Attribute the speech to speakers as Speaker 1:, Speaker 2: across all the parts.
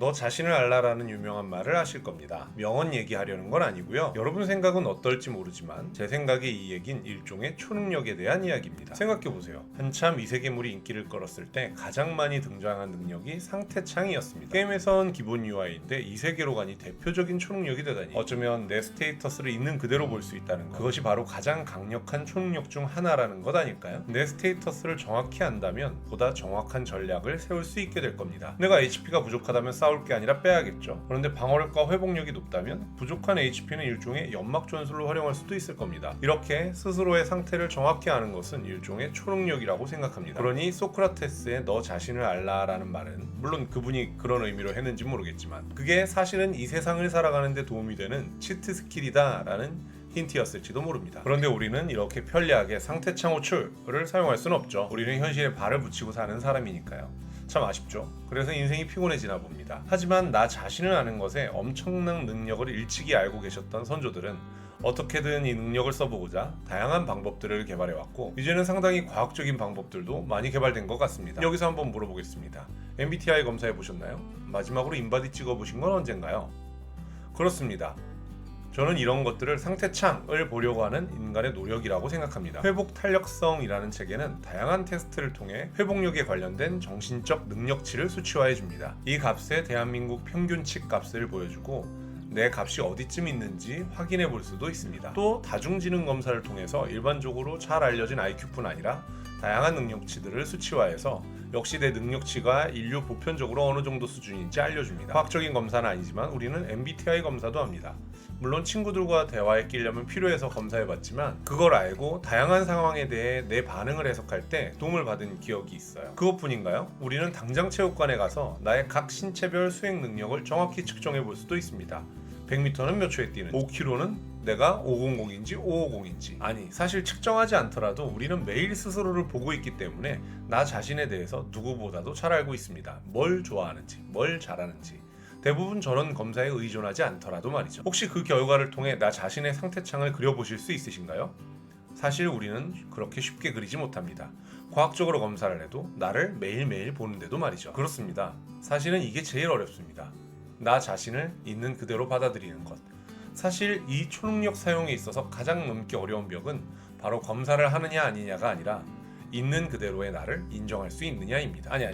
Speaker 1: 너 자신을 알라라는 유명한 말을 아실 겁니다. 명언 얘기하려는 건 아니고요. 여러분 생각은 어떨지 모르지만 제 생각에 이 얘긴 일종의 초능력에 대한 이야기입니다. 생각해보세요. 한참 이세계물이 인기를 끌었을 때 가장 많이 등장한 능력이 상태창이었습니다. 게임에선 기본 UI인데 이세계로 가니 대표적인 초능력이 되다니 어쩌면 내 스테이터스를 있는 그대로 볼 수 있다는 것, 그것이 바로 가장 강력한 초능력 중 하나라는 것 아닐까요? 내 스테이터스를 정확히 안다면 보다 정확한 전략을 세울 수 있게 될 겁니다. 내가 HP가 부족하다면 싸울 게 아니라 빼야겠죠. 그런데 방어력과 회복력이 높다면 부족한 HP는 일종의 연막 전술로 활용할 수도 있을 겁니다. 이렇게 스스로의 상태를 정확히 아는 것은 일종의 초능력이라고 생각합니다. 그러니 소크라테스의 너 자신을 알라라는 말은, 물론 그분이 그런 의미로 했는지 모르겠지만, 그게 사실은 이 세상을 살아가는 데 도움이 되는 치트 스킬이다라는 힌트였을지도 모릅니다. 그런데 우리는 이렇게 편리하게 상태창 호출을 사용할 수는 없죠. 우리는 현실에 발을 붙이고 사는 사람이니까요. 참 아쉽죠. 그래서 인생이 피곤해지나 봅니다. 하지만 나 자신을 아는 것에 엄청난 능력을 일찍이 알고 계셨던 선조들은 어떻게든 이 능력을 써보고자 다양한 방법들을 개발해왔고, 이제는 상당히 과학적인 방법들도 많이 개발된 것 같습니다. 여기서 한번 물어보겠습니다. MBTI 검사해보셨나요? 마지막으로 인바디 찍어보신 건 언젠가요? 그렇습니다. 저는 이런 것들을 상태창을 보려고 하는 인간의 노력이라고 생각합니다. 회복 탄력성이라는 책에는 다양한 테스트를 통해 회복력에 관련된 정신적 능력치를 수치화해줍니다. 이 값에 대한민국 평균치 값을 보여주고 내 값이 어디쯤 있는지 확인해 볼 수도 있습니다. 또 다중지능 검사를 통해서 일반적으로 잘 알려진 IQ뿐 아니라 다양한 능력치들을 수치화해서 역시 내 능력치가 인류 보편적으로 어느 정도 수준인지 알려줍니다. 과학적인 검사는 아니지만 우리는 MBTI 검사도 합니다. 물론 친구들과 대화에 끼려면 필요해서 검사해봤지만 그걸 알고 다양한 상황에 대해 내 반응을 해석할 때 도움을 받은 기억이 있어요. 그것뿐인가요? 우리는 당장 체육관에 가서 나의 각 신체별 수행 능력을 정확히 측정해 볼 수도 있습니다. 100m는 몇 초에 뛰는지, 5km는 내가 500인지 550인지. 아니, 사실 측정하지 않더라도 우리는 매일 스스로를 보고 있기 때문에 나 자신에 대해서 누구보다도 잘 알고 있습니다. 뭘 좋아하는지, 뭘 잘하는지. 대부분 저런 검사에 의존하지 않더라도 말이죠. 혹시 그 결과를 통해 나 자신의 상태창을 그려보실 수 있으신가요? 사실 우리는 그렇게 쉽게 그리지 못합니다. 과학적으로 검사를 해도 나를 매일매일 보는데도 말이죠. 그렇습니다. 사실은 이게 제일 어렵습니다. 나 자신을 있는 그대로 받아들이는 것. 사실 이 초능력 사용에 있어서 가장 넘기 어려운 벽은 바로 검사를 하느냐 아니냐가 아니라 있는 그대로의 나를 인정할 수 있느냐입니다. 아니,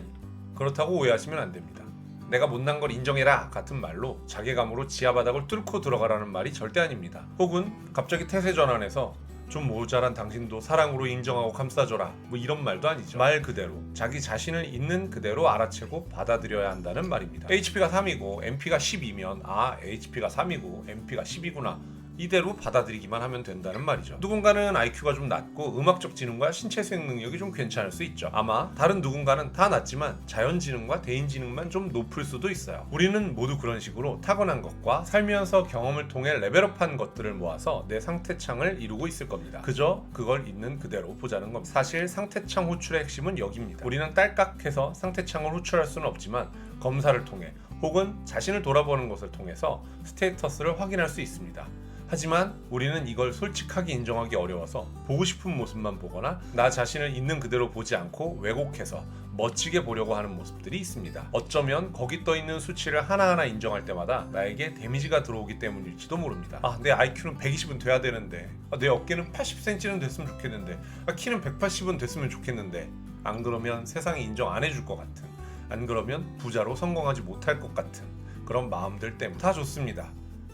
Speaker 1: 그렇다고 오해하시면 안 됩니다. 내가 못난 걸 인정해라 같은 말로 자괴감으로 지하바닥을 뚫고 들어가라는 말이 절대 아닙니다. 혹은 갑자기 태세 전환해서 좀 모자란 당신도 사랑으로 인정하고 감싸줘라, 뭐 이런 말도 아니죠. 말 그대로 자기 자신을 있는 그대로 알아채고 받아들여야 한다는 말입니다. HP가 3이고 MP가 12면 HP가 3이고 MP가 10이구나, 이대로 받아들이기만 하면 된다는 말이죠. 누군가는 IQ가 좀 낮고 음악적 지능과 신체 수행 능력이 좀 괜찮을 수 있죠. 아마 다른 누군가는 다 낮지만 자연 지능과 대인 지능만 좀 높을 수도 있어요. 우리는 모두 그런 식으로 타고난 것과 살면서 경험을 통해 레벨업한 것들을 모아서 내 상태창을 이루고 있을 겁니다. 그저 그걸 있는 그대로 보자는 겁니다. 사실 상태창 호출의 핵심은 여기입니다. 우리는 딸깍해서 상태창을 호출할 수는 없지만 검사를 통해 혹은 자신을 돌아보는 것을 통해서 스테이터스를 확인할 수 있습니다. 하지만 우리는 이걸 솔직하게 인정하기 어려워서 보고 싶은 모습만 보거나 나 자신을 있는 그대로 보지 않고 왜곡해서 멋지게 보려고 하는 모습들이 있습니다. 어쩌면 거기 떠있는 수치를 하나하나 인정할 때마다 나에게 데미지가 들어오기 때문일지도 모릅니다. 내 IQ는 120은 돼야 되는데, 내 어깨는 80cm는 됐으면 좋겠는데, 키는 180은 됐으면 좋겠는데, 안 그러면 세상이 인정 안 해줄 것 같은, 안 그러면 부자로 성공하지 못할 것 같은 그런 마음들 때문에. 다 좋습니다.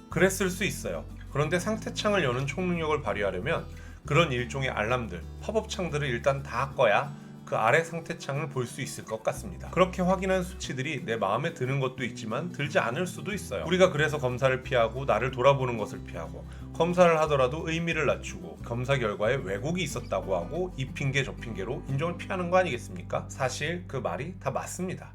Speaker 1: 그랬을 수 있어요. 그런데 상태창을 여는 초능력을 발휘하려면 그런 일종의 알람들, 팝업 창들을 일단 다 꺼야 그 아래 상태창을 볼 수 있을 것 같습니다. 그렇게 확인한 수치들이 내 마음에 드는 것도 있지만 들지 않을 수도 있어요. 우리가 그래서 검사를 피하고 나를 돌아보는 것을 피하고 검사를 하더라도 의미를 낮추고 검사 결과에 왜곡이 있었다고 하고 이 핑계 저 핑계로 인정을 피하는 거 아니겠습니까? 사실 그 말이 다 맞습니다.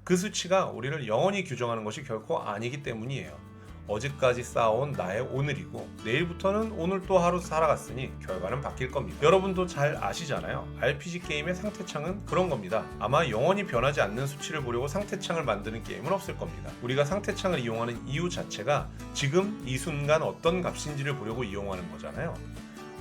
Speaker 1: 그 수치가 우리를 영원히 규정하는 것이 결코 아니기 때문이에요. 어제까지 쌓아온 나의 오늘이고 내일부터는 오늘 또 하루 살아갔으니 결과는 바뀔 겁니다. 여러분도 잘 아시잖아요. RPG 게임의 상태창은 그런 겁니다. 아마 영원히 변하지 않는 수치를 보려고 상태창을 만드는 게임은 없을 겁니다. 우리가 상태창을 이용하는 이유 자체가 지금 이 순간 어떤 값인지를 보려고 이용하는 거잖아요.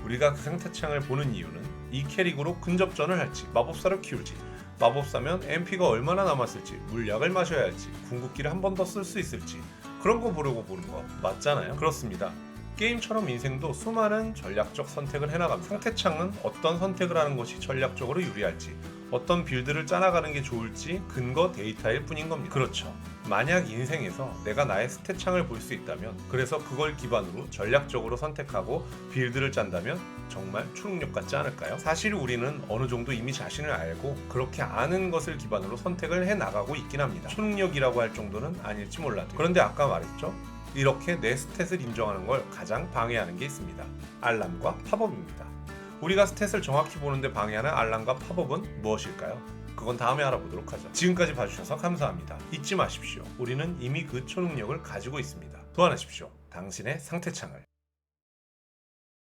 Speaker 1: 우리가 그 상태창을 보는 이유는 이 캐릭으로 근접전을 할지, 마법사를 키울지, 마법사면 MP가 얼마나 남았을지, 물약을 마셔야 할지, 궁극기를 한 번 더 쓸 수 있을지 그런 거 보려고 보는 거 맞잖아요. 그렇습니다. 게임처럼 인생도 수많은 전략적 선택을 해나갑니다. 상태창은 어떤 선택을 하는 것이 전략적으로 유리할지, 어떤 빌드를 짜나가는 게 좋을지 근거 데이터일 뿐인 겁니다. 그렇죠. 만약 인생에서 내가 나의 스탯창을 볼 수 있다면, 그래서 그걸 기반으로 전략적으로 선택하고 빌드를 짠다면 정말 초능력 같지 않을까요? 사실 우리는 어느 정도 이미 자신을 알고 그렇게 아는 것을 기반으로 선택을 해나가고 있긴 합니다. 초능력이라고 할 정도는 아닐지 몰라도. 그런데 아까 말했죠? 이렇게 내 스탯을 인정하는 걸 가장 방해하는 게 있습니다. 알람과 팝업입니다. 우리가 스탯을 정확히 보는데 방해하는 알람과 팝업은 무엇일까요? 그건 다음에 알아보도록 하죠. 지금까지 봐주셔서 감사합니다. 잊지 마십시오. 우리는 이미 그 초능력을 가지고 있습니다. 도안하십시오. 당신의 상태창을.